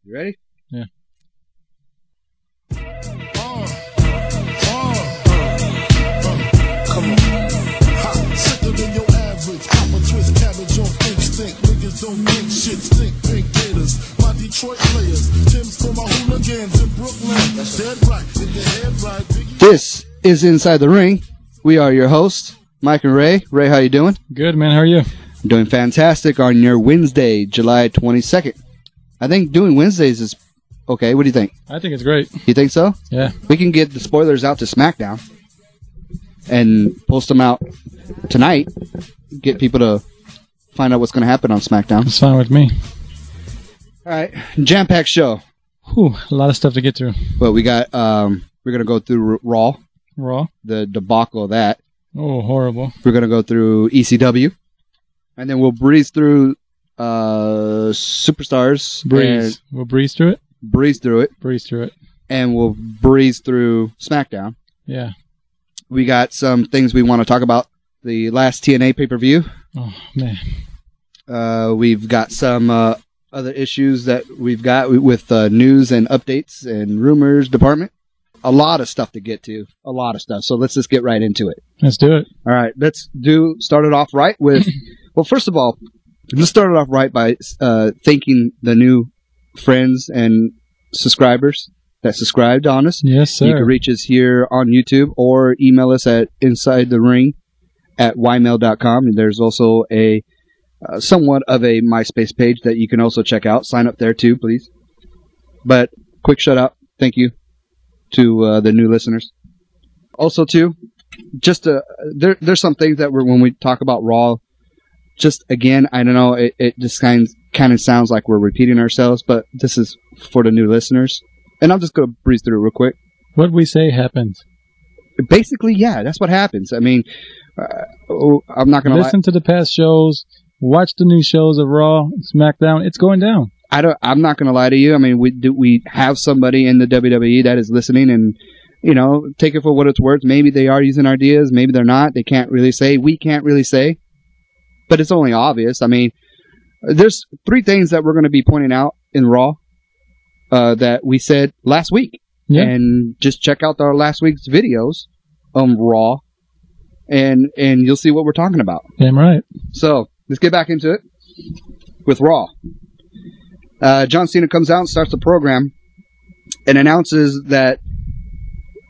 You ready? Yeah. Come on. Sicker than your average. Papa twist cabbage on instinct. Niggas don't think shit. Stink pink gators. My Detroit players. Tim's for my hooligans in Brooklyn. Dead right. If your head right. This is Inside the Ring. We are your hosts, Mike and Ray. Ray, how you doing? Good, man. How are you? I'm doing fantastic on your Wednesday, July 22nd. I think doing Wednesdays is okay. What do you think? I think it's great. You think so? Yeah. We can get the spoilers out to SmackDown and post them out tonight. Get people to find out what's going to happen on SmackDown. It's fine with me. All right. Jam-packed show. Whew, a lot of stuff to get through. Well, we got, we're going to go through Raw. Raw. The debacle of that. Oh, horrible. We're going to go through ECW. And then we'll breeze through Superstars. Breeze. We'll breeze through it? Breeze through it. Breeze through it. And we'll breeze through SmackDown. Yeah. We got some things we want to talk about. The last TNA pay-per-view. Oh, man. We've got some other issues that we've got with news and updates and rumors department. A lot of stuff to get to. A lot of stuff. So let's just get right into it. Let's do it. All right. Let's start it off right with... Well, first of all, let's start it off right by thanking the new friends and subscribers that subscribed on us. Yes, sir. You can reach us here on YouTube or email us at insidethering@ymail.com. And there's also a somewhat of a MySpace page that you can also check out. Sign up there too, please. But quick shout out. Thank you to the new listeners. Also, too, just there's some things that when we talk about Raw, just again, I don't know, it just kind of sounds like we're repeating ourselves, but this is for the new listeners. And I'm just going to breeze through it real quick. What we say happens. Basically, yeah, that's what happens. I mean, I'm not going to listen to the past shows, watch the new shows of Raw, SmackDown. It's going down. I'm not going to lie to you. I mean, we have somebody in the WWE that is listening, and you know, take it for what it's worth. Maybe they are using ideas, maybe they're not. They can't really say. We can't really say. But it's only obvious. I mean, there's 3 things that we're going to be pointing out in Raw that we said last week. Yeah. And just check out our last week's videos on Raw, and you'll see what we're talking about. Damn right. So, let's get back into it with Raw. John Cena comes out and starts the program and announces that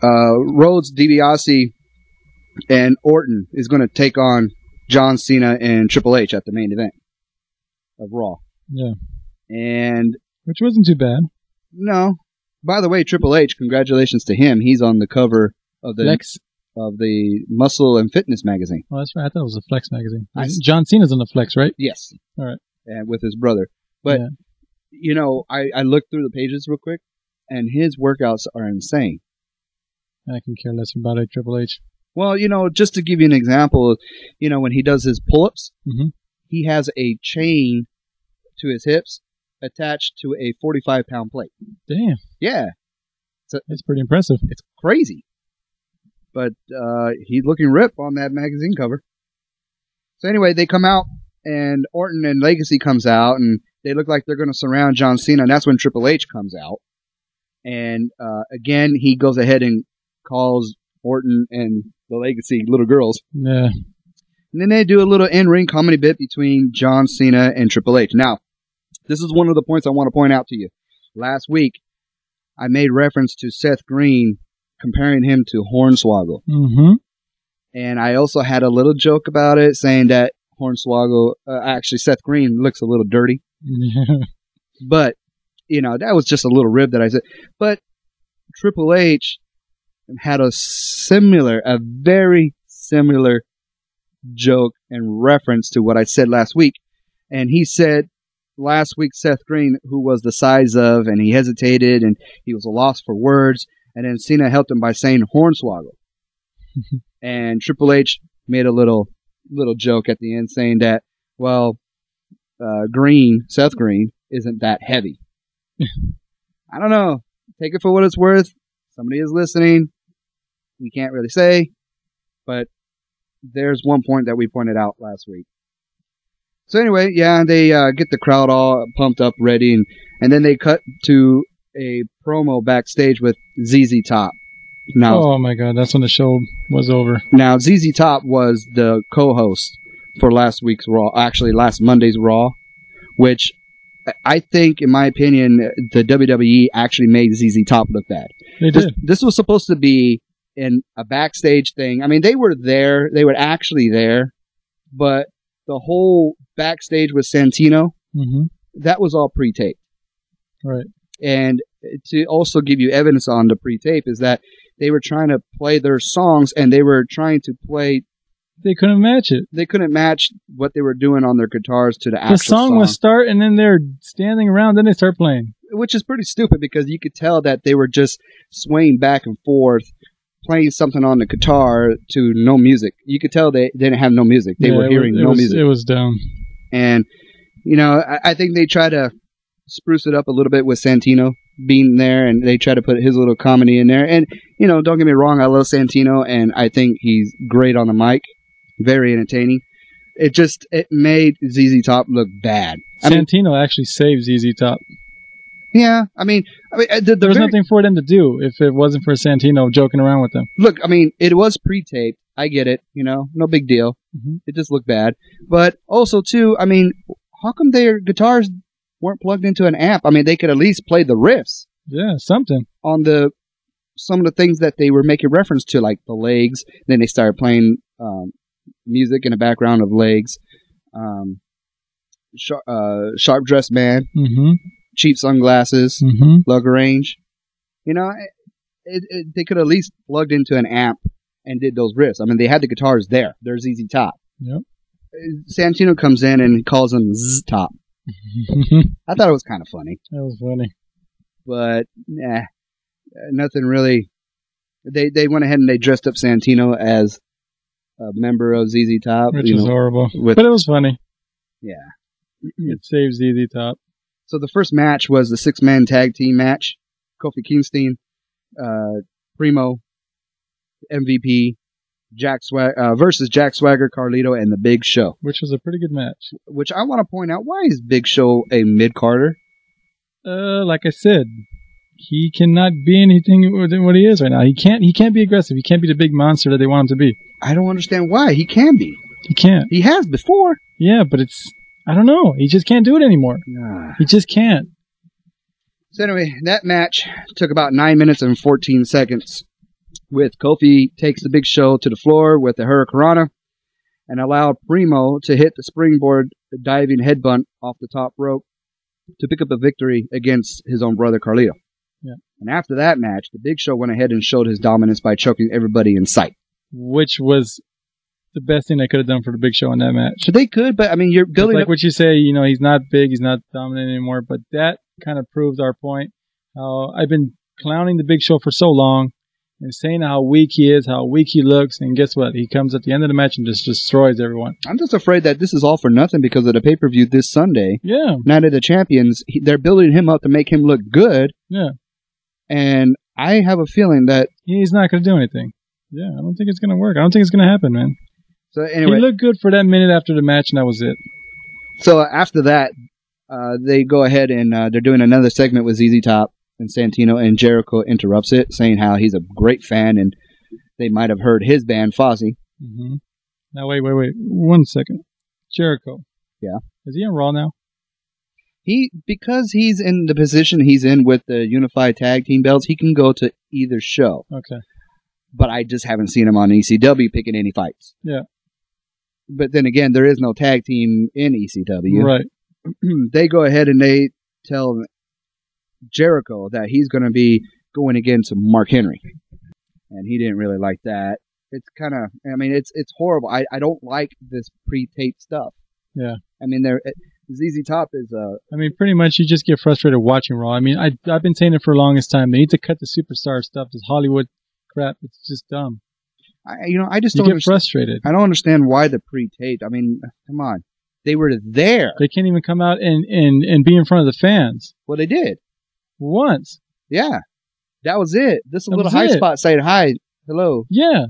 Rhodes, DiBiase, and Orton is going to take on John Cena and Triple H at the main event of Raw. Yeah. And which wasn't too bad. No. By the way, Triple H, congratulations to him. He's on the cover of the Flex. Of the Muscle and Fitness magazine. Oh, that's right. I thought it was a Flex magazine. John Cena's on the Flex, right? Yes. All right. And with his brother. But, you know, I looked through the pages real quick, and his workouts are insane. I can care less about it, Triple H. Well, you know, just to give you an example, you know, when he does his pull-ups, he has a chain to his hips attached to a 45-pound plate. Damn. Yeah. It's pretty impressive. It's crazy. But he's looking ripped on that magazine cover. So anyway, they come out, and Orton and Legacy comes out, and they look like they're going to surround John Cena, and that's when Triple H comes out. And again, he goes ahead and calls Orton and the Legacy little girls. Yeah. And then they do a little in-ring comedy bit between John Cena and Triple H. Now, this is one of the points I want to point out to you. Last week, I made reference to Seth Green, comparing him to Hornswoggle. Mm-hmm. And I also had a little joke about it, saying that Hornswoggle, actually Seth Green, looks a little dirty. But, you know, that was just a little rib that I said. But Triple H had a very similar joke and reference to what I said last week. And he said last week Seth Green, who was the size of, and he hesitated, and he was a loss for words, and then Cena helped him by saying Hornswoggle. And Triple H made a little joke at the end saying that, well, Seth Green, isn't that heavy. I don't know. Take it for what it's worth. Somebody is listening. We can't really say, but there's one point that we pointed out last week. So anyway, yeah, they get the crowd all pumped up, ready, and then they cut to a promo backstage with ZZ Top. Now, Oh my God, that's when the show was over. Now, ZZ Top was the co-host for last week's Raw, actually last Monday's Raw, which I think, in my opinion, the WWE actually made ZZ Top look bad. They did. This was supposed to be in a backstage thing. I mean, they were there. They were actually there. But the whole backstage with Santino, Mm-hmm. that was all pre-taped. Right. And to also give you evidence on the pre-tape is that they were trying to play their songs and they were trying to play. They couldn't match it. They couldn't match what they were doing on their guitars to the actual The song would start, and then they're standing around, then they start playing. Which is pretty stupid because you could tell that they were just swaying back and forth, playing something on the guitar to no music. You could tell they didn't have no music. They were hearing no music. It was dumb. And, you know, I think they try to spruce it up a little bit with Santino being there, and they try to put his little comedy in there. And, you know, don't get me wrong, I love Santino, and I think he's great on the mic. Very entertaining. It made ZZ Top look bad. Santino actually saved ZZ Top. Yeah, I mean, there was nothing for them to do if it wasn't for Santino joking around with them. Look, I mean, it was pre-taped. I get it, you know, no big deal. Mm-hmm. It just looked bad. But also, too, I mean, how come their guitars weren't plugged into an amp? I mean, they could at least play the riffs. Yeah, something. On some of the things that they were making reference to, like the legs. Then they started playing music in the background of legs. Sharp Dressed Man. Mm-hmm. Cheap Sunglasses. Mm-hmm. Lagrange. You know, they could at least plugged into an amp and did those riffs. I mean, they had the guitars there. There's ZZ Top. Yep. Santino comes in and calls him Z Top. I thought it was kind of funny. That was funny. But, nothing really. They went ahead and they dressed up Santino as a member of ZZ Top. Which is horrible. But it was funny. Yeah. It saved ZZ Top. So the first match was the 6-man tag team match. Kofi Kingston, Primo, MVP, versus Jack Swagger, Carlito, and The Big Show. Which was a pretty good match. Which I want to point out, why is Big Show a mid-carder? Like I said, he cannot be anything than what he is right now. He can't be aggressive. He can't be the big monster that they want him to be. I don't understand why. He can be. He can't. He has before. Yeah, but I don't know. He just can't do it anymore. He just can't. So anyway, that match took about 9 minutes and 14 seconds. With Kofi takes the Big Show to the floor with the Hurricanrana and allowed Primo to hit the springboard diving headbutt off the top rope to pick up a victory against his own brother Carlito. Yeah. And after that match, the Big Show went ahead and showed his dominance by choking everybody in sight. Which was the best thing they could have done for the Big Show in that match. They could, but I mean, you're building like what you say, you know, he's not big, he's not dominant anymore, but that kind of proves our point. I've been clowning the Big Show for so long and saying how weak he is, how weak he looks, and guess what? He comes at the end of the match and just destroys everyone. I'm just afraid that this is all for nothing because of the pay-per-view this Sunday. Yeah. Night of the Champions. They're building him up to make him look good. Yeah. And I have a feeling that he's not going to do anything. Yeah, I don't think it's going to work. I don't think it's going to happen, man. So anyway, he looked good for that minute after the match, and that was it. So after that, they go ahead and they're doing another segment with ZZ Top and Santino, and Jericho interrupts it, saying how he's a great fan and they might have heard his band, Fozzy. Mm-hmm. Now, wait. 1 second. Jericho. Yeah. Is he on Raw now? Because he's in the position he's in with the Unified Tag Team belts, he can go to either show. Okay. But I just haven't seen him on ECW picking any fights. Yeah. But then again, there is no tag team in ECW. Right. They go ahead and they tell Jericho that he's going to be going against Mark Henry. And he didn't really like that. It's kind of, I mean, it's horrible. I don't like this pre-taped stuff. Yeah. I mean, ZZ Top is I mean, pretty much you just get frustrated watching Raw. I mean, I've been saying it for the longest time. They need to cut the superstar stuff, this Hollywood crap. It's just dumb. I just you don't get frustrated. I don't understand why the pre-taped. I mean, come on. They were there. They can't even come out and be in front of the fans. Well, they did. Once. Yeah. That was it. This little high spot saying hi, hello. Yeah.